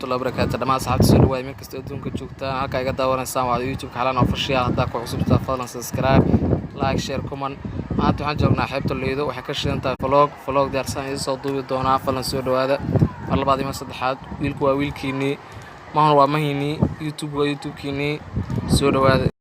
warahmatullahi wabarakatuh dhamaan saxaabta soo dhawaad meel kasta adduunka joogtaan halka iga daawanaysaan waa YouTube xalan official hadda ku cusubtaa fadlan subscribe like share comment maanta waxaan joognaa xeebta Liido waxay ka shidan tahay vlog diyaarsan idin soo duubi doonaa fadlan soo dhawaada mar labaad iyo saddexaad wiilku waa wiilkiini maahan waa mahini YouTube waa YouTube kiini soo dhawaada